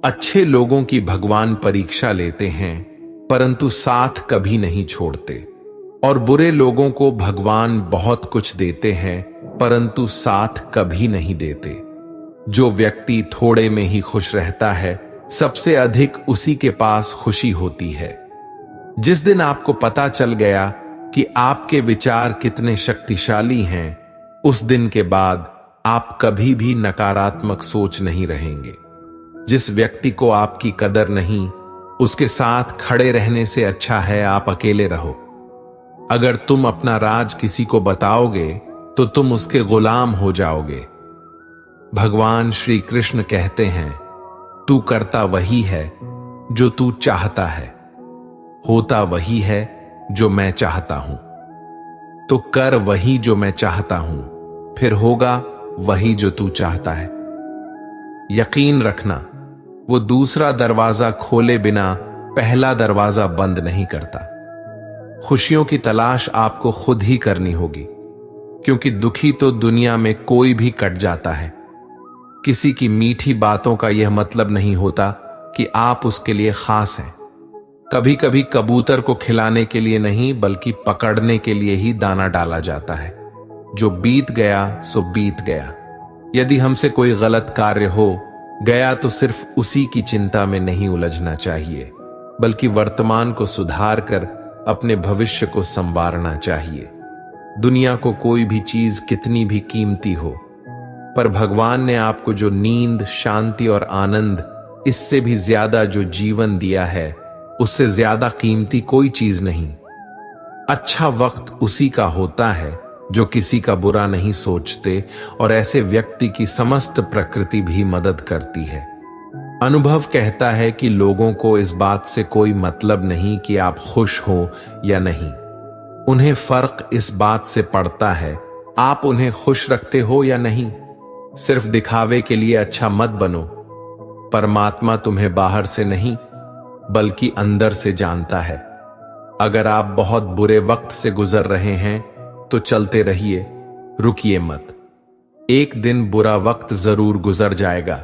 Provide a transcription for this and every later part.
अच्छे लोगों की भगवान परीक्षा लेते हैं, परंतु साथ कभी नहीं छोड़ते, और बुरे लोगों को भगवान बहुत कुछ देते हैं, परंतु साथ कभी नहीं देते। जो व्यक्ति थोड़े में ही खुश रहता है, सबसे अधिक उसी के पास खुशी होती है। जिस दिन आपको पता चल गया कि आपके विचार कितने शक्तिशाली हैं, उस दिन के बाद आप कभी भी नकारात्मक सोच नहीं रहेंगे। जिस व्यक्ति को आपकी कदर नहीं, उसके साथ खड़े रहने से अच्छा है आप अकेले रहो। अगर तुम अपना राज किसी को बताओगे तो तुम उसके गुलाम हो जाओगे। भगवान श्री कृष्ण कहते हैं, तू करता वही है जो तू चाहता है, होता वही है जो मैं चाहता हूं। तो कर वही जो मैं चाहता हूं, फिर होगा वही जो तू चाहता है। यकीन रखना, वो दूसरा दरवाजा खोले बिना पहला दरवाजा बंद नहीं करता। खुशियों की तलाश आपको खुद ही करनी होगी, क्योंकि दुखी तो दुनिया में कोई भी कट जाता है। किसी की मीठी बातों का यह मतलब नहीं होता कि आप उसके लिए खास हैं। कभी कभी कबूतर को खिलाने के लिए नहीं, बल्कि पकड़ने के लिए ही दाना डाला जाता है। जो बीत गया सो बीत गया। यदि हमसे कोई गलत कार्य हो गया तो सिर्फ उसी की चिंता में नहीं उलझना चाहिए, बल्कि वर्तमान को सुधार कर अपने भविष्य को संवारना चाहिए। दुनिया को कोई भी चीज कितनी भी कीमती हो, पर भगवान ने आपको जो नींद, शांति और आनंद, इससे भी ज्यादा जो जीवन दिया है, उससे ज्यादा कीमती कोई चीज नहीं। अच्छा वक्त उसी का होता है जो किसी का बुरा नहीं सोचते, और ऐसे व्यक्ति की समस्त प्रकृति भी मदद करती है। अनुभव कहता है कि लोगों को इस बात से कोई मतलब नहीं कि आप खुश हो या नहीं। उन्हें फर्क इस बात से पड़ता है आप उन्हें खुश रखते हो या नहीं। सिर्फ दिखावे के लिए अच्छा मत बनो। परमात्मा तुम्हें बाहर से नहीं, बल्कि अंदर से जानता है। अगर आप बहुत बुरे वक्त से गुजर रहे हैं तो चलते रहिए, रुकिए मत। एक दिन बुरा वक्त जरूर गुजर जाएगा।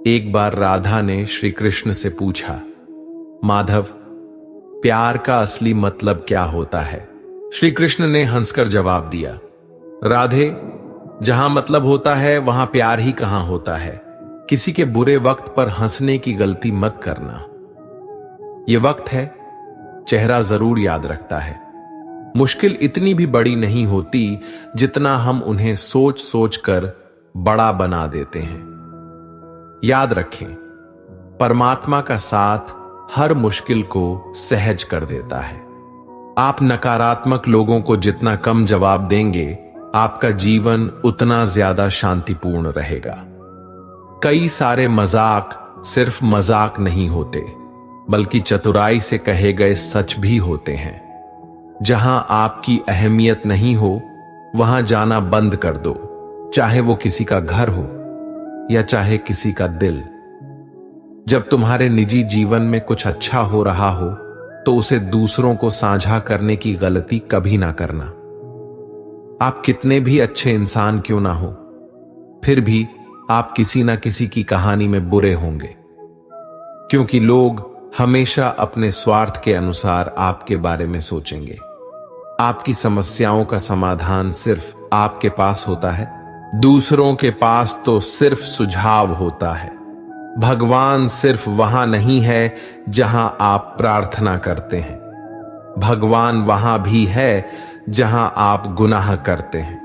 एक बार राधा ने श्री कृष्ण से पूछा, माधव, प्यार का असली मतलब क्या होता है? श्री कृष्ण ने हंसकर जवाब दिया, राधे, जहां मतलब होता है वहां प्यार ही कहां होता है। किसी के बुरे वक्त पर हंसने की गलती मत करना। यह वक्त है, चेहरा जरूर याद रखता है। मुश्किल इतनी भी बड़ी नहीं होती जितना हम उन्हें सोच सोच कर बड़ा बना देते हैं। याद रखें, परमात्मा का साथ हर मुश्किल को सहज कर देता है। आप नकारात्मक लोगों को जितना कम जवाब देंगे, आपका जीवन उतना ज्यादा शांतिपूर्ण रहेगा। कई सारे मजाक सिर्फ मजाक नहीं होते, बल्कि चतुराई से कहे गए सच भी होते हैं। जहां आपकी अहमियत नहीं हो, वहां जाना बंद कर दो, चाहे वो किसी का घर हो या चाहे किसी का दिल। जब तुम्हारे निजी जीवन में कुछ अच्छा हो रहा हो, तो उसे दूसरों को साझा करने की गलती कभी ना करना। आप कितने भी अच्छे इंसान क्यों ना हो, फिर भी आप किसी ना किसी की कहानी में बुरे होंगे, क्योंकि लोग हमेशा अपने स्वार्थ के अनुसार आपके बारे में सोचेंगे। आपकी समस्याओं का समाधान सिर्फ आपके पास होता है, दूसरों के पास तो सिर्फ सुझाव होता है। भगवान सिर्फ वहां नहीं है जहां आप प्रार्थना करते हैं, भगवान वहां भी है जहां आप गुनाह करते हैं।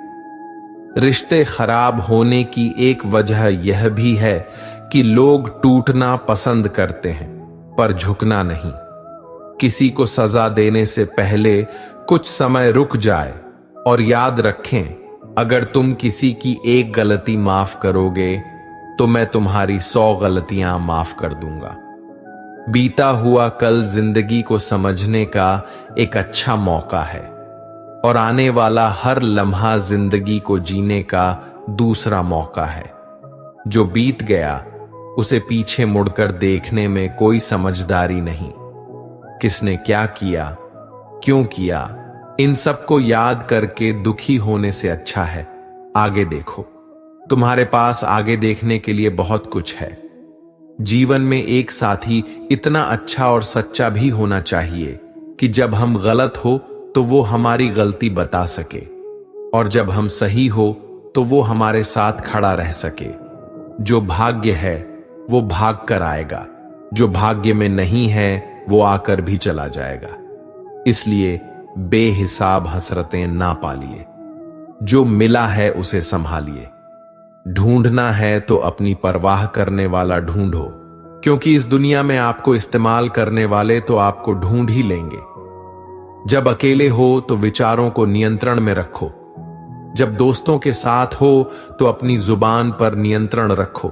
रिश्ते खराब होने की एक वजह यह भी है कि लोग टूटना पसंद करते हैं, पर झुकना नहीं। किसी को सजा देने से पहले कुछ समय रुक जाए और याद रखें, अगर तुम किसी की एक गलती माफ करोगे तो मैं तुम्हारी 100 गलतियां माफ कर दूंगा। बीता हुआ कल जिंदगी को समझने का एक अच्छा मौका है, और आने वाला हर लम्हा जिंदगी को जीने का दूसरा मौका है। जो बीत गया उसे पीछे मुड़कर देखने में कोई समझदारी नहीं। किसने क्या किया, क्यों किया, इन सब को याद करके दुखी होने से अच्छा है आगे देखो। तुम्हारे पास आगे देखने के लिए बहुत कुछ है। जीवन में एक साथी इतना अच्छा और सच्चा भी होना चाहिए कि जब हम गलत हो तो वो हमारी गलती बता सके, और जब हम सही हो तो वो हमारे साथ खड़ा रह सके। जो भाग्य है वो भाग कर आएगा, जो भाग्य में नहीं है वो आकर भी चला जाएगा। इसलिए बेहिसाब हसरतें ना पालिए। जो मिला है उसे संभालिए। ढूंढना है तो अपनी परवाह करने वाला ढूंढो, क्योंकि इस दुनिया में आपको इस्तेमाल करने वाले तो आपको ढूंढ ही लेंगे। जब अकेले हो तो विचारों को नियंत्रण में रखो। जब दोस्तों के साथ हो तो अपनी जुबान पर नियंत्रण रखो।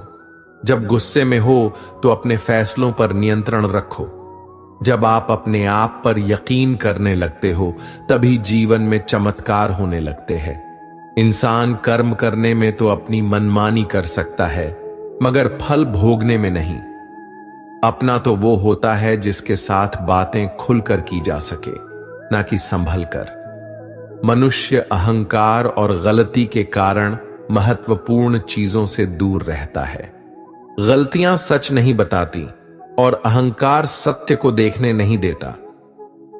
जब गुस्से में हो तो अपने फैसलों पर नियंत्रण रखो। जब आप अपने आप पर यकीन करने लगते हो तभी जीवन में चमत्कार होने लगते हैं। इंसान कर्म करने में तो अपनी मनमानी कर सकता है, मगर फल भोगने में नहीं। अपना तो वो होता है जिसके साथ बातें खुलकर की जा सके, ना कि संभल कर। मनुष्य अहंकार और गलती के कारण महत्वपूर्ण चीजों से दूर रहता है। गलतियां सच नहीं बताती और अहंकार सत्य को देखने नहीं देता।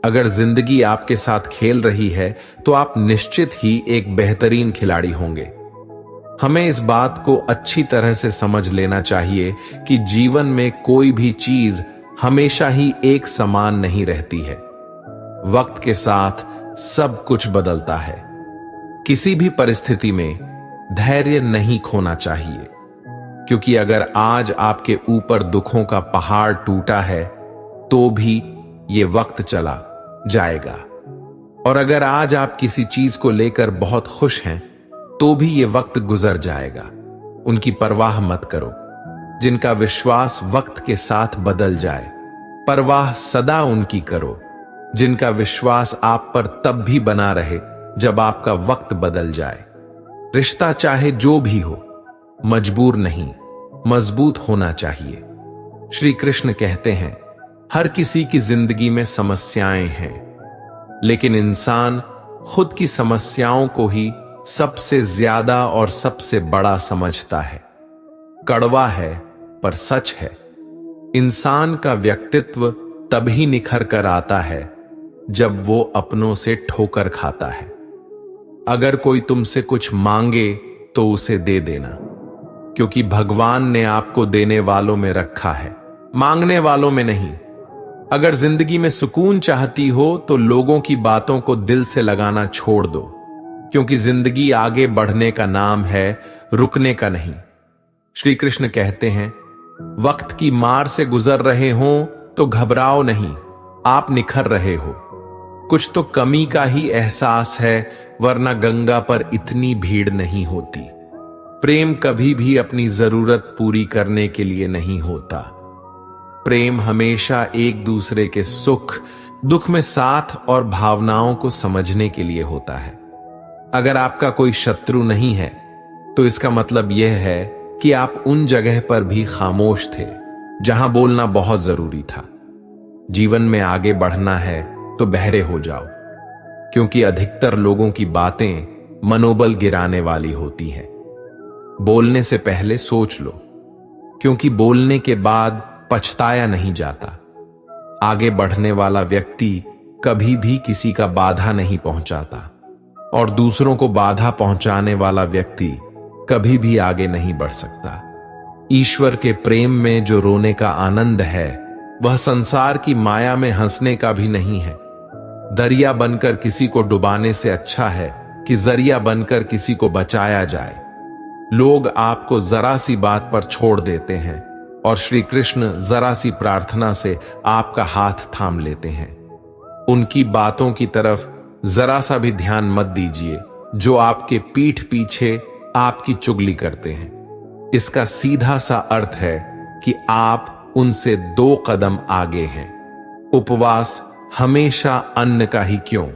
अगर जिंदगी आपके साथ खेल रही है तो आप निश्चित ही एक बेहतरीन खिलाड़ी होंगे। हमें इस बात को अच्छी तरह से समझ लेना चाहिए कि जीवन में कोई भी चीज हमेशा ही एक समान नहीं रहती है। वक्त के साथ सब कुछ बदलता है। किसी भी परिस्थिति में धैर्य नहीं खोना चाहिए, क्योंकि अगर आज आपके ऊपर दुखों का पहाड़ टूटा है तो भी ये वक्त चला जाएगा, और अगर आज आप किसी चीज को लेकर बहुत खुश हैं तो भी ये वक्त गुजर जाएगा। उनकी परवाह मत करो। जिनका विश्वास वक्त के साथ बदल जाए, परवाह सदा उनकी करो। जिनका विश्वास आप पर तब भी बना रहे जब आपका वक्त बदल जाए। रिश्ता चाहे जो भी हो, मजबूर नहीं, मजबूत होना चाहिए। श्री कृष्ण कहते हैं, हर किसी की जिंदगी में समस्याएं हैं, लेकिन इंसान खुद की समस्याओं को ही सबसे ज्यादा और सबसे बड़ा समझता है। कड़वा है पर सच है। इंसान का व्यक्तित्व तभी निखर कर आता है जब वो अपनों से ठोकर खाता है। अगर कोई तुमसे कुछ मांगे तो उसे दे देना, क्योंकि भगवान ने आपको देने वालों में रखा है, मांगने वालों में नहीं। अगर जिंदगी में सुकून चाहती हो तो लोगों की बातों को दिल से लगाना छोड़ दो, क्योंकि जिंदगी आगे बढ़ने का नाम है, रुकने का नहीं। श्री कृष्ण कहते हैं, वक्त की मार से गुजर रहे हो तो घबराओ नहीं, आप निखर रहे हो। कुछ तो कमी का ही एहसास है, वरना गंगा पर इतनी भीड़ नहीं होती। प्रेम कभी भी अपनी जरूरत पूरी करने के लिए नहीं होता। प्रेम हमेशा एक दूसरे के सुख दुख में साथ और भावनाओं को समझने के लिए होता है। अगर आपका कोई शत्रु नहीं है तो इसका मतलब यह है कि आप उन जगह पर भी खामोश थे जहां बोलना बहुत जरूरी था। जीवन में आगे बढ़ना है तो बहरे हो जाओ, क्योंकि अधिकतर लोगों की बातें मनोबल गिराने वाली होती हैं। बोलने से पहले सोच लो, क्योंकि बोलने के बाद पछताया नहीं जाता। आगे बढ़ने वाला व्यक्ति कभी भी किसी का बाधा नहीं पहुंचाता, और दूसरों को बाधा पहुंचाने वाला व्यक्ति कभी भी आगे नहीं बढ़ सकता। ईश्वर के प्रेम में जो रोने का आनंद है वह संसार की माया में हंसने का भी नहीं है। दरिया बनकर किसी को डुबाने से अच्छा है कि जरिया बनकर किसी को बचाया जाए। लोग आपको जरा सी बात पर छोड़ देते हैं और श्री कृष्ण जरा सी प्रार्थना से आपका हाथ थाम लेते हैं। उनकी बातों की तरफ जरा सा भी ध्यान मत दीजिए जो आपके पीठ पीछे आपकी चुगली करते हैं। इसका सीधा सा अर्थ है कि आप उनसे 2 कदम आगे हैं। उपवास हमेशा अन्न का ही क्यों,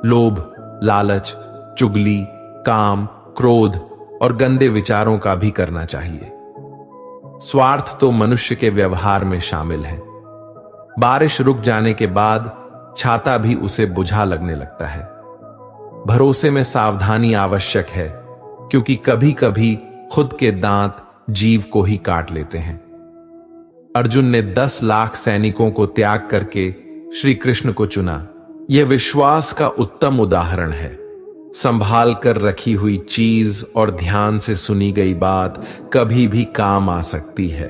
लोभ, लालच, चुगली, काम, क्रोध और गंदे विचारों का भी करना चाहिए। स्वार्थ तो मनुष्य के व्यवहार में शामिल है। बारिश रुक जाने के बाद छाता भी उसे बुझा लगने लगता है। भरोसे में सावधानी आवश्यक है, क्योंकि कभी कभी खुद के दांत जीव को ही काट लेते हैं। अर्जुन ने 10 लाख सैनिकों को त्याग करके श्री कृष्ण को चुना। यह विश्वास का उत्तम उदाहरण है। संभाल कर रखी हुई चीज और ध्यान से सुनी गई बात कभी भी काम आ सकती है।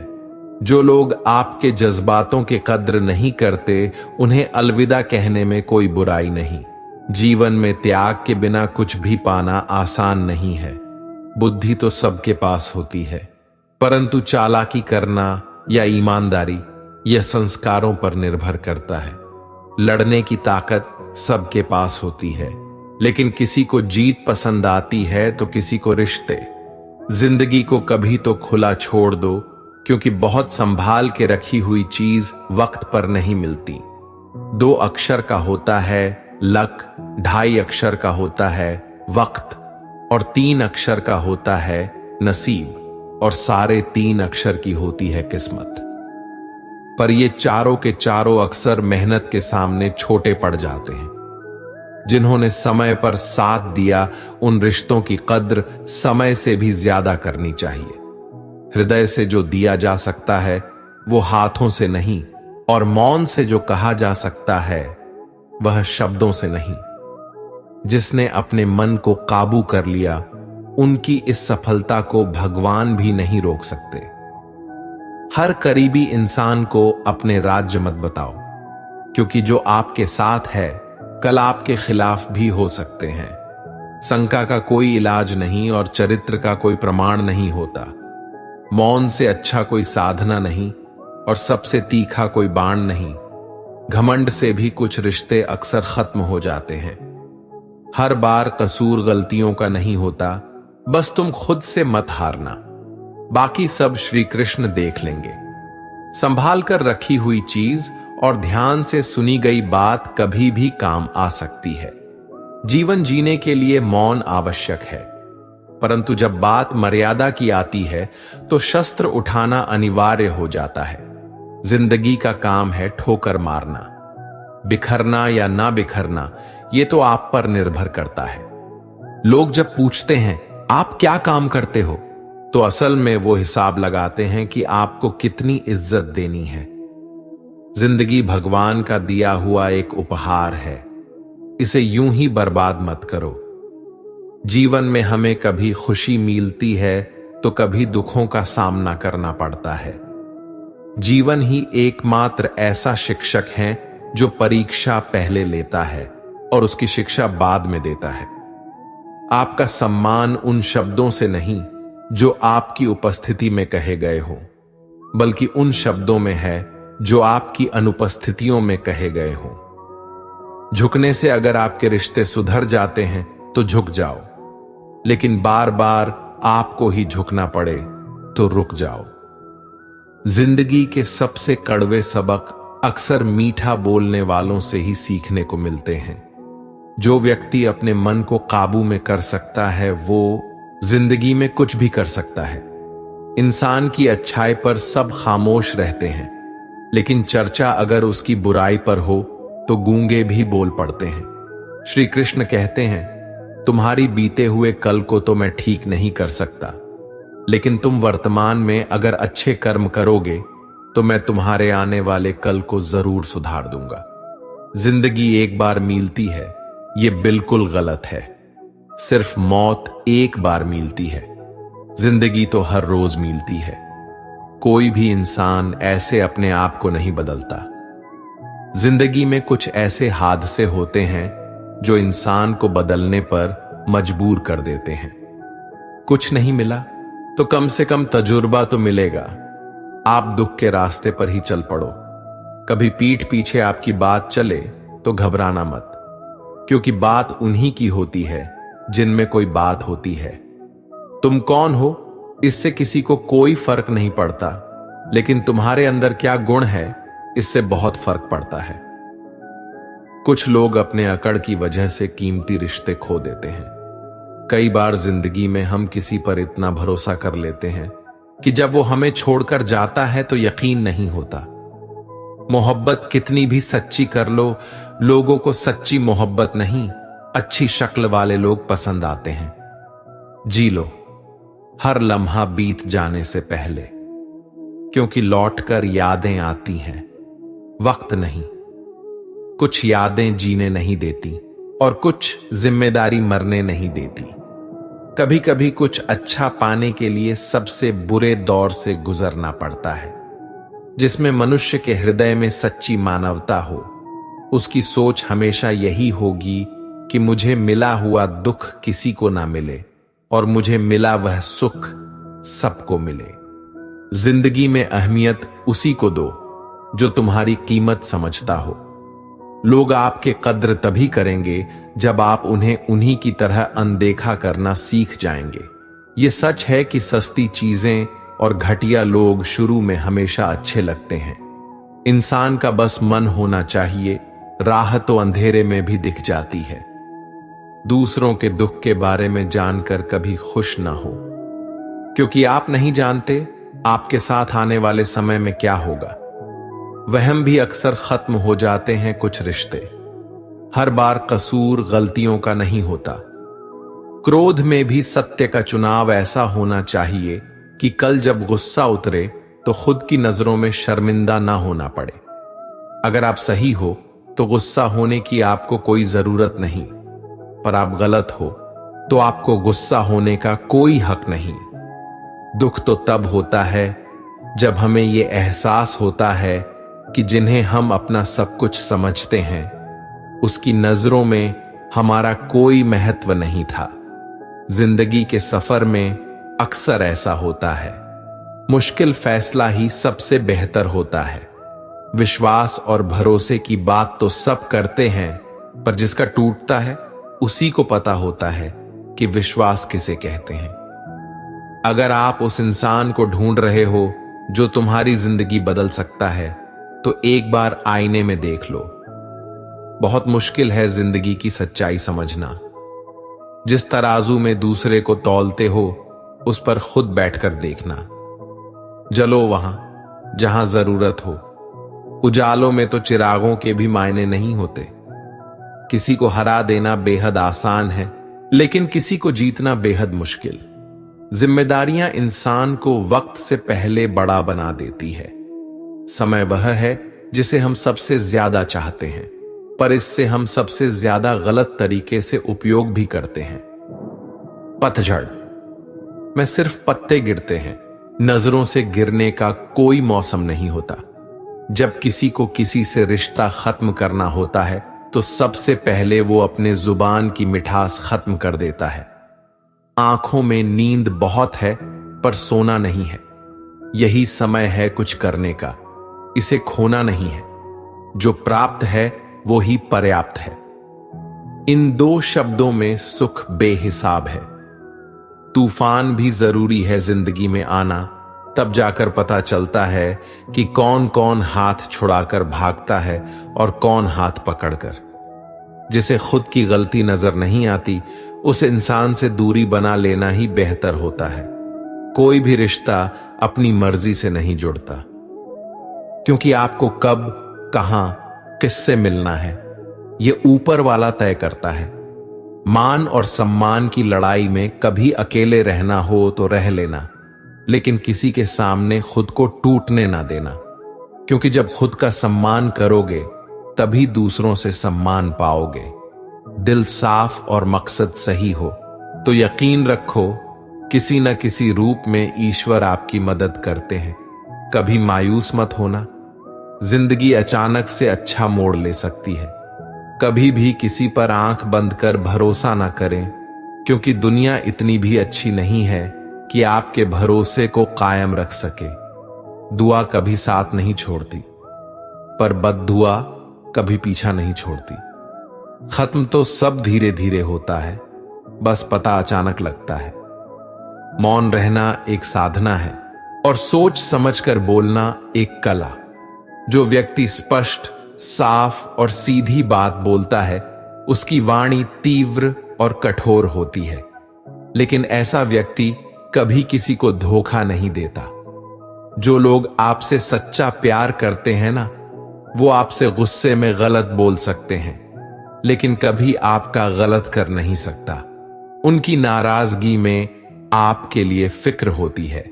जो लोग आपके जज्बातों के कद्र नहीं करते, उन्हें अलविदा कहने में कोई बुराई नहीं। जीवन में त्याग के बिना कुछ भी पाना आसान नहीं है। बुद्धि तो सबके पास होती है, परंतु चालाकी करना या ईमानदारी यह संस्कारों पर निर्भर करता है। लड़ने की ताकत सबके पास होती है, लेकिन किसी को जीत पसंद आती है तो किसी को रिश्ते। जिंदगी को कभी तो खुला छोड़ दो, क्योंकि बहुत संभाल के रखी हुई चीज वक्त पर नहीं मिलती। 2 अक्षर का होता है लक, 2.5 अक्षर का होता है वक्त और 3 अक्षर का होता है नसीब और सारे 3 अक्षर की होती है किस्मत। पर ये चारों के चारों अक्सर मेहनत के सामने छोटे पड़ जाते हैं। जिन्होंने समय पर साथ दिया, उन रिश्तों की कद्र समय से भी ज्यादा करनी चाहिए। हृदय से जो दिया जा सकता है वो हाथों से नहीं, और मौन से जो कहा जा सकता है वह शब्दों से नहीं। जिसने अपने मन को काबू कर लिया, उनकी इस सफलता को भगवान भी नहीं रोक सकते। हर करीबी इंसान को अपने राज्य मत बताओ, क्योंकि जो आपके साथ है कल आपके खिलाफ भी हो सकते हैं। शंका का कोई इलाज नहीं और चरित्र का कोई प्रमाण नहीं होता। मौन से अच्छा कोई साधना नहीं और सबसे तीखा कोई बाण नहीं। घमंड से भी कुछ रिश्ते अक्सर खत्म हो जाते हैं। हर बार कसूर गलतियों का नहीं होता, बस तुम खुद से मत हारना। बाकी सब श्री कृष्ण देख लेंगे। संभाल कर रखी हुई चीज और ध्यान से सुनी गई बात कभी भी काम आ सकती है। जीवन जीने के लिए मौन आवश्यक है, परंतु जब बात मर्यादा की आती है तो शस्त्र उठाना अनिवार्य हो जाता है। जिंदगी का काम है ठोकर मारना। बिखरना या ना बिखरना ये तो आप पर निर्भर करता है। लोग जब पूछते हैं आप क्या काम करते हो, तो असल में वो हिसाब लगाते हैं कि आपको कितनी इज्जत देनी है। जिंदगी भगवान का दिया हुआ एक उपहार है, इसे यूं ही बर्बाद मत करो। जीवन में हमें कभी खुशी मिलती है तो कभी दुखों का सामना करना पड़ता है। जीवन ही एकमात्र ऐसा शिक्षक है जो परीक्षा पहले लेता है और उसकी शिक्षा बाद में देता है। आपका सम्मान उन शब्दों से नहीं जो आपकी उपस्थिति में कहे गए हो, बल्कि उन शब्दों में है जो आपकी अनुपस्थितियों में कहे गए हो। झुकने से अगर आपके रिश्ते सुधर जाते हैं तो झुक जाओ, लेकिन बार बार आपको ही झुकना पड़े तो रुक जाओ। जिंदगी के सबसे कड़वे सबक अक्सर मीठा बोलने वालों से ही सीखने को मिलते हैं। जो व्यक्ति अपने मन को काबू में कर सकता है वो जिंदगी में कुछ भी कर सकता है। इंसान की अच्छाई पर सब खामोश रहते हैं, लेकिन चर्चा अगर उसकी बुराई पर हो तो गूंगे भी बोल पड़ते हैं। श्री कृष्ण कहते हैं, तुम्हारी बीते हुए कल को तो मैं ठीक नहीं कर सकता, लेकिन तुम वर्तमान में अगर अच्छे कर्म करोगे तो मैं तुम्हारे आने वाले कल को जरूर सुधार दूंगा। जिंदगी एक बार मिलती है, ये बिल्कुल गलत है। सिर्फ मौत एक बार मिलती है, जिंदगी तो हर रोज मिलती है। कोई भी इंसान ऐसे अपने आप को नहीं बदलता। जिंदगी में कुछ ऐसे हादसे होते हैं जो इंसान को बदलने पर मजबूर कर देते हैं। कुछ नहीं मिला तो कम से कम तजुर्बा तो मिलेगा। आप दुख के रास्ते पर ही चल पड़ो। कभी पीठ पीछे आपकी बात चले तो घबराना मत, क्योंकि बात उन्हीं की होती है जिनमें कोई बात होती है। तुम कौन हो इससे किसी को कोई फर्क नहीं पड़ता, लेकिन तुम्हारे अंदर क्या गुण है इससे बहुत फर्क पड़ता है। कुछ लोग अपने अकड़ की वजह से कीमती रिश्ते खो देते हैं। कई बार जिंदगी में हम किसी पर इतना भरोसा कर लेते हैं कि जब वो हमें छोड़कर जाता है तो यकीन नहीं होता। मोहब्बत कितनी भी सच्ची कर लो, लोगों को सच्ची मोहब्बत नहीं, अच्छी शक्ल वाले लोग पसंद आते हैं। जी लो, हर लम्हा बीत जाने से पहले, क्योंकि लौटकर यादें आती हैं, वक्त नहीं। कुछ यादें जीने नहीं देती और कुछ जिम्मेदारी मरने नहीं देती। कभी कभी कुछ अच्छा पाने के लिए सबसे बुरे दौर से गुजरना पड़ता है। जिसमें मनुष्य के हृदय में सच्ची मानवता हो, उसकी सोच हमेशा यही होगी कि मुझे मिला हुआ दुख किसी को ना मिले और मुझे मिला वह सुख सबको मिले। जिंदगी में अहमियत उसी को दो जो तुम्हारी कीमत समझता हो। लोग आपके कद्र तभी करेंगे जब आप उन्हें उन्हीं की तरह अनदेखा करना सीख जाएंगे। ये सच है कि सस्ती चीजें और घटिया लोग शुरू में हमेशा अच्छे लगते हैं। इंसान का बस मन होना चाहिए, राह तो अंधेरे में भी दिख जाती है। दूसरों के दुख के बारे में जानकर कभी खुश ना हो, क्योंकि आप नहीं जानते आपके साथ आने वाले समय में क्या होगा। वहम भी अक्सर खत्म हो जाते हैं कुछ रिश्ते। हर बार कसूर गलतियों का नहीं होता। क्रोध में भी सत्य का चुनाव ऐसा होना चाहिए कि कल जब गुस्सा उतरे तो खुद की नजरों में शर्मिंदा ना होना पड़े। अगर आप सही हो तो गुस्सा होने की आपको कोई जरूरत नहीं, पर आप गलत हो तो आपको गुस्सा होने का कोई हक नहीं। दुख तो तब होता है जब हमें यह एहसास होता है कि जिन्हें हम अपना सब कुछ समझते हैं, उसकी नजरों में हमारा कोई महत्व नहीं था। जिंदगी के सफर में अक्सर ऐसा होता है। मुश्किल फैसला ही सबसे बेहतर होता है। विश्वास और भरोसे की बात तो सब करते हैं, पर जिसका टूटता है उसी को पता होता है कि विश्वास किसे कहते हैं। अगर आप उस इंसान को ढूंढ रहे हो जो तुम्हारी जिंदगी बदल सकता है, तो एक बार आईने में देख लो। बहुत मुश्किल है जिंदगी की सच्चाई समझना। जिस तराजू में दूसरे को तौलते हो, उस पर खुद बैठकर देखना। जलो वहां जहां जरूरत हो। उजालों में तो चिरागों के भी मायने नहीं होते। किसी को हरा देना बेहद आसान है, लेकिन किसी को जीतना बेहद मुश्किल। जिम्मेदारियां इंसान को वक्त से पहले बड़ा बना देती है। समय वह है जिसे हम सबसे ज्यादा चाहते हैं, पर इससे हम सबसे ज्यादा गलत तरीके से उपयोग भी करते हैं। पतझड़ में सिर्फ पत्ते गिरते हैं, नजरों से गिरने का कोई मौसम नहीं होता। जब किसी को किसी से रिश्ता खत्म करना होता है, तो सबसे पहले वो अपने जुबान की मिठास खत्म कर देता है। आंखों में नींद बहुत है, पर सोना नहीं है। यही समय है कुछ करने का। इसे खोना नहीं है। जो प्राप्त है वो ही पर्याप्त है। इन दो शब्दों में सुख बेहिसाब है। तूफान भी जरूरी है जिंदगी में आना, तब जाकर पता चलता है कि कौन कौन हाथ छुड़ाकर भागता है और कौन हाथ पकड़कर। जिसे खुद की गलती नजर नहीं आती, उस इंसान से दूरी बना लेना ही बेहतर होता है। कोई भी रिश्ता अपनी मर्जी से नहीं जुड़ता, क्योंकि आपको कब, कहां, किससे मिलना है, यह ऊपर वाला तय करता है। मान और सम्मान की लड़ाई में कभी अकेले रहना हो तो रह लेना, लेकिन किसी के सामने खुद को टूटने ना देना, क्योंकि जब खुद का सम्मान करोगे तभी दूसरों से सम्मान पाओगे। दिल साफ और मकसद सही हो तो यकीन रखो किसी न किसी रूप में ईश्वर आपकी मदद करते हैं। कभी मायूस मत होना। जिंदगी अचानक से अच्छा मोड़ ले सकती है। कभी भी किसी पर आंख बंद कर भरोसा ना करें, क्योंकि दुनिया इतनी भी अच्छी नहीं है कि आपके भरोसे को कायम रख सके। दुआ कभी साथ नहीं छोड़ती, पर बद्दुआ कभी पीछा नहीं छोड़ती। खत्म तो सब धीरे धीरे होता है, बस पता अचानक लगता है। मौन रहना एक साधना है और सोच समझकर बोलना एक कला। जो व्यक्ति स्पष्ट, साफ और सीधी बात बोलता है, उसकी वाणी तीव्र और कठोर होती है, लेकिन ऐसा व्यक्ति कभी किसी को धोखा नहीं देता। जो लोग आपसे सच्चा प्यार करते हैं ना, वो आपसे गुस्से में गलत बोल सकते हैं, लेकिन कभी आपका गलत कर नहीं सकता। उनकी नाराजगी में आपके लिए फिक्र होती है।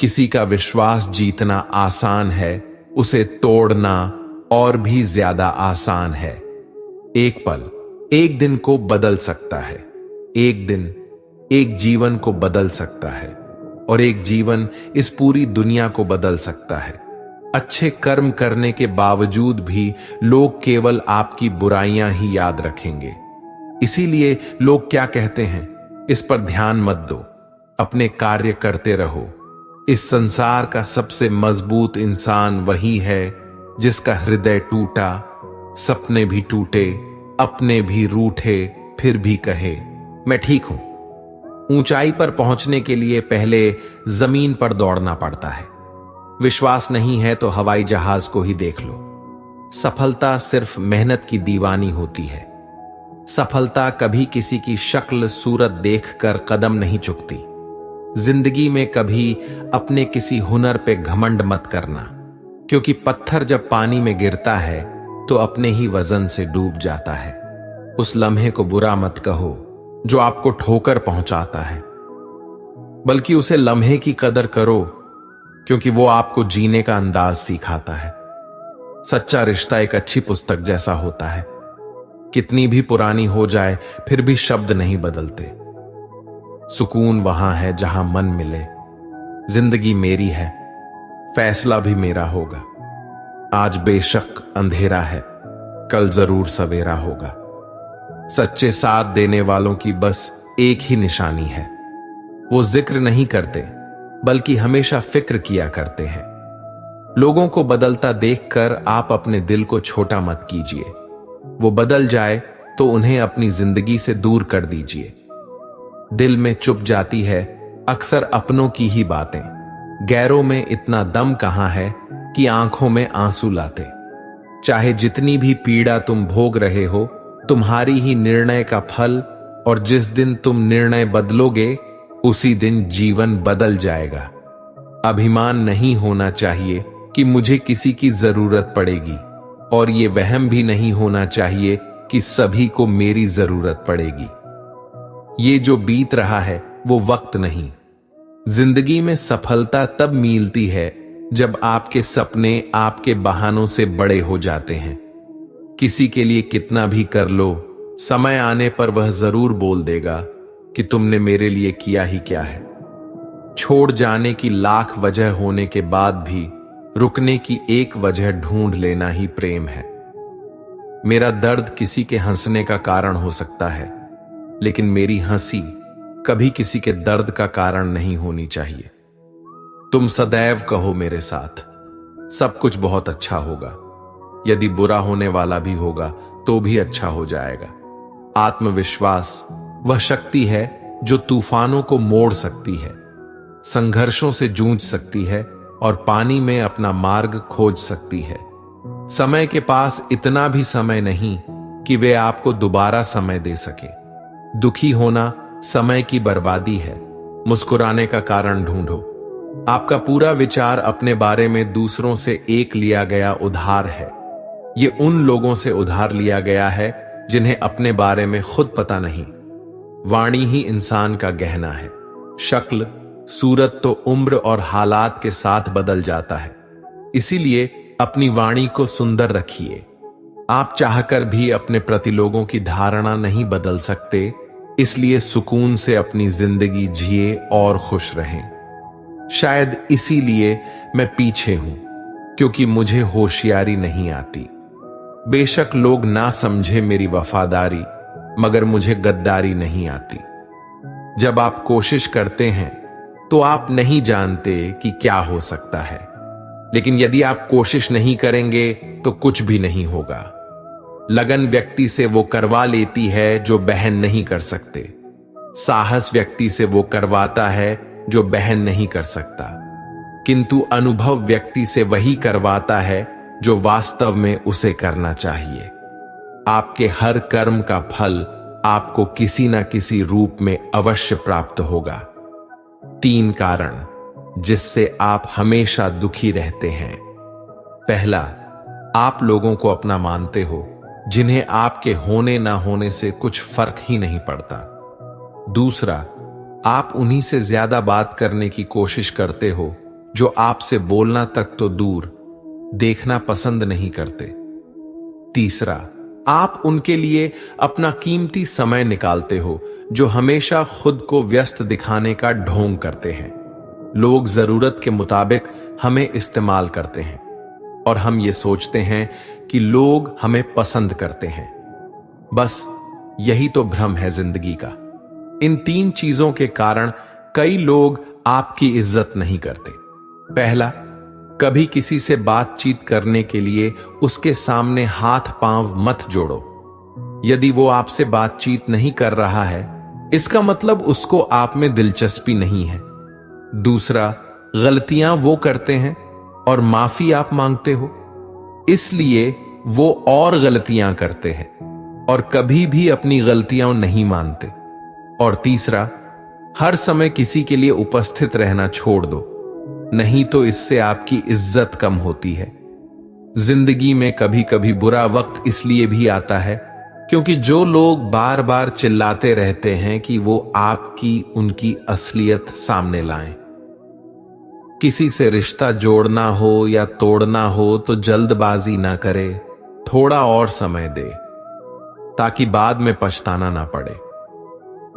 किसी का विश्वास जीतना आसान है, उसे तोड़ना और भी ज्यादा आसान है। एक पल एक दिन को बदल सकता है, एक दिन एक जीवन को बदल सकता है, और एक जीवन इस पूरी दुनिया को बदल सकता है। अच्छे कर्म करने के बावजूद भी लोग केवल आपकी बुराइयां ही याद रखेंगे। इसीलिए लोग क्या कहते हैं, इस पर ध्यान मत दो, अपने कार्य करते रहो। इस संसार का सबसे मजबूत इंसान वही है जिसका हृदय टूटा, सपने भी टूटे, अपने भी रूठे, फिर भी कहे मैं ठीक हूं। ऊंचाई पर पहुंचने के लिए पहले जमीन पर दौड़ना पड़ता है। विश्वास नहीं है तो हवाई जहाज को ही देख लो। सफलता सिर्फ मेहनत की दीवानी होती है। सफलता कभी किसी की शक्ल सूरत देखकर कदम नहीं चुकती। जिंदगी में कभी अपने किसी हुनर पे घमंड मत करना, क्योंकि पत्थर जब पानी में गिरता है तो अपने ही वजन से डूब जाता है। उस लम्हे को बुरा मत कहो जो आपको ठोकर पहुंचाता है, बल्कि उसे लम्हे की कदर करो, क्योंकि वो आपको जीने का अंदाज सिखाता है। सच्चा रिश्ता एक अच्छी पुस्तक जैसा होता है। कितनी भी पुरानी हो जाए फिर भी शब्द नहीं बदलते। सुकून वहां है जहां मन मिले। जिंदगी मेरी है, फैसला भी मेरा होगा। आज बेशक अंधेरा है, कल जरूर सवेरा होगा। सच्चे साथ देने वालों की बस एक ही निशानी है, वो जिक्र नहीं करते बल्कि हमेशा फिक्र किया करते हैं। लोगों को बदलता देखकर आप अपने दिल को छोटा मत कीजिए। वो बदल जाए तो उन्हें अपनी जिंदगी से दूर कर दीजिए। दिल में चुप जाती है अक्सर अपनों की ही बातें। गैरों में इतना दम कहां है कि आंखों में आंसू लाते। चाहे जितनी भी पीड़ा तुम भोग रहे हो, तुम्हारी ही निर्णय का फल, और जिस दिन तुम निर्णय बदलोगे उसी दिन जीवन बदल जाएगा। अभिमान नहीं होना चाहिए कि मुझे किसी की जरूरत पड़ेगी, और ये वहम भी नहीं होना चाहिए कि सभी को मेरी जरूरत पड़ेगी। ये जो बीत रहा है वो वक्त नहीं। जिंदगी में सफलता तब मिलती है जब आपके सपने आपके बहानों से बड़े हो जाते हैं। किसी के लिए कितना भी कर लो, समय आने पर वह जरूर बोल देगा कि तुमने मेरे लिए किया ही क्या है। छोड़ जाने की लाख वजह होने के बाद भी रुकने की एक वजह ढूंढ लेना ही प्रेम है। मेरा दर्द किसी के हंसने का कारण हो सकता है, लेकिन मेरी हंसी कभी किसी के दर्द का कारण नहीं होनी चाहिए। तुम सदैव कहो मेरे साथ, सब कुछ बहुत अच्छा होगा। यदि बुरा होने वाला भी होगा तो भी अच्छा हो जाएगा। आत्मविश्वास वह शक्ति है जो तूफानों को मोड़ सकती है, संघर्षों से जूझ सकती है और पानी में अपना मार्ग खोज सकती है। समय के पास इतना भी समय नहीं कि वे आपको दोबारा समय दे सके। दुखी होना समय की बर्बादी है। मुस्कुराने का कारण ढूंढो। आपका पूरा विचार अपने बारे में दूसरों से एक लिया गया उधार है। ये उन लोगों से उधार लिया गया है जिन्हें अपने बारे में खुद पता नहीं। वाणी ही इंसान का गहना है। शक्ल सूरत तो उम्र और हालात के साथ बदल जाता है। इसीलिए अपनी वाणी को सुंदर रखिए। आप चाहकर भी अपने प्रति लोगों की धारणा नहीं बदल सकते, इसलिए सुकून से अपनी जिंदगी जिए और खुश रहें। शायद इसीलिए मैं पीछे हूं, क्योंकि मुझे होशियारी नहीं आती। बेशक लोग ना समझे मेरी वफादारी, मगर मुझे गद्दारी नहीं आती। जब आप कोशिश करते हैं तो आप नहीं जानते कि क्या हो सकता है, लेकिन यदि आप कोशिश नहीं करेंगे तो कुछ भी नहीं होगा। लगन व्यक्ति से वो करवा लेती है जो बहन नहीं कर सकते। साहस व्यक्ति से वो करवाता है जो बहन नहीं कर सकता, किंतु अनुभव व्यक्ति से वही करवाता है जो वास्तव में उसे करना चाहिए। आपके हर कर्म का फल आपको किसी न किसी रूप में अवश्य प्राप्त होगा। 3 कारण जिससे आप हमेशा दुखी रहते हैं। पहला, आप लोगों को अपना मानते हो जिन्हें आपके होने ना होने से कुछ फर्क ही नहीं पड़ता। दूसरा, आप उन्हीं से ज्यादा बात करने की कोशिश करते हो जो आपसे बोलना तक तो दूर देखना पसंद नहीं करते। तीसरा, आप उनके लिए अपना कीमती समय निकालते हो जो हमेशा खुद को व्यस्त दिखाने का ढोंग करते हैं। लोग जरूरत के मुताबिक हमें इस्तेमाल करते हैं और हम ये सोचते हैं कि लोग हमें पसंद करते हैं। बस यही तो भ्रम है जिंदगी का। इन 3 चीजों के कारण कई लोग आपकी इज्जत नहीं करते। पहला, कभी किसी से बातचीत करने के लिए उसके सामने हाथ पांव मत जोड़ो। यदि वो आपसे बातचीत नहीं कर रहा है, इसका मतलब उसको आप में दिलचस्पी नहीं है। दूसरा, गलतियां वो करते हैं और माफी आप मांगते हो, इसलिए वो और गलतियां करते हैं और कभी भी अपनी गलतियां नहीं मानते। और तीसरा, हर समय किसी के लिए उपस्थित रहना छोड़ दो, नहीं तो इससे आपकी इज्जत कम होती है। जिंदगी में कभी कभी बुरा वक्त इसलिए भी आता है क्योंकि जो लोग बार बार चिल्लाते रहते हैं कि वो आपकी उनकी असलियत सामने लाएं। किसी से रिश्ता जोड़ना हो या तोड़ना हो तो जल्दबाजी ना करे, थोड़ा और समय दे ताकि बाद में पछताना ना पड़े।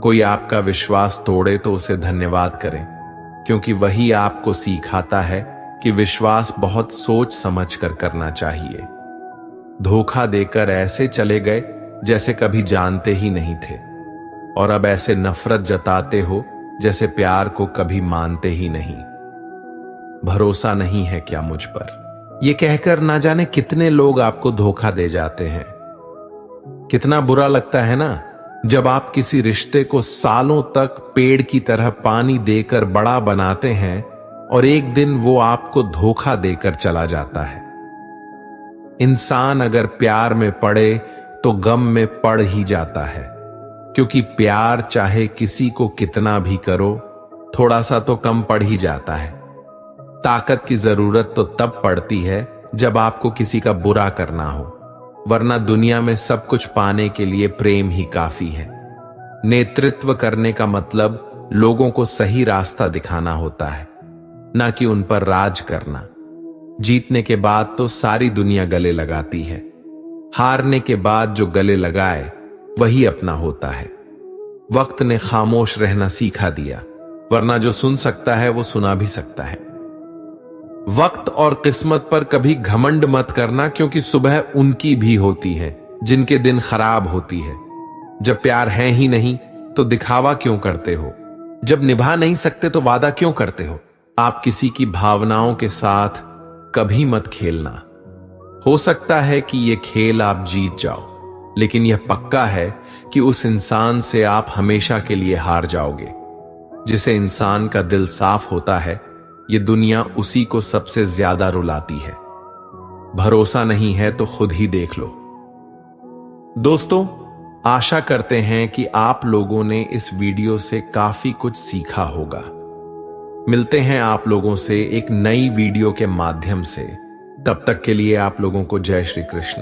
कोई आपका विश्वास तोड़े तो उसे धन्यवाद करें, क्योंकि वही आपको सिखाता है कि विश्वास बहुत सोच समझ कर करना चाहिए। धोखा देकर ऐसे चले गए जैसे कभी जानते ही नहीं थे, और अब ऐसे नफरत जताते हो जैसे प्यार को कभी मानते ही नहीं। भरोसा नहीं है क्या मुझ पर? ये कहकर ना जाने कितने लोग आपको धोखा दे जाते हैं। कितना बुरा लगता है ना जब आप किसी रिश्ते को सालों तक पेड़ की तरह पानी देकर बड़ा बनाते हैं और एक दिन वो आपको धोखा देकर चला जाता है। इंसान अगर प्यार में पड़े तो गम में पड़ ही जाता है, क्योंकि प्यार चाहे किसी को कितना भी करो, थोड़ा सा तो कम पड़ ही जाता है। ताकत की जरूरत तो तब पड़ती है जब आपको किसी का बुरा करना हो, वरना दुनिया में सब कुछ पाने के लिए प्रेम ही काफी है। नेतृत्व करने का मतलब लोगों को सही रास्ता दिखाना होता है, ना कि उन पर राज करना। जीतने के बाद तो सारी दुनिया गले लगाती है, हारने के बाद जो गले लगाए वही अपना होता है। वक्त ने खामोश रहना सीखा दिया, वरना जो सुन सकता है वो सुना भी सकता है। वक्त और किस्मत पर कभी घमंड मत करना, क्योंकि सुबह उनकी भी होती है जिनके दिन खराब होती है। जब प्यार है ही नहीं तो दिखावा क्यों करते हो? जब निभा नहीं सकते तो वादा क्यों करते हो? आप किसी की भावनाओं के साथ कभी मत खेलना। हो सकता है कि यह खेल आप जीत जाओ, लेकिन यह पक्का है कि उस इंसान से आप हमेशा के लिए हार जाओगे। जिसे इंसान का दिल साफ होता है, ये दुनिया उसी को सबसे ज्यादा रुलाती है। भरोसा नहीं है तो खुद ही देख लो। दोस्तों, आशा करते हैं कि आप लोगों ने इस वीडियो से काफी कुछ सीखा होगा। मिलते हैं आप लोगों से एक नई वीडियो के माध्यम से। तब तक के लिए आप लोगों को जय श्री कृष्ण।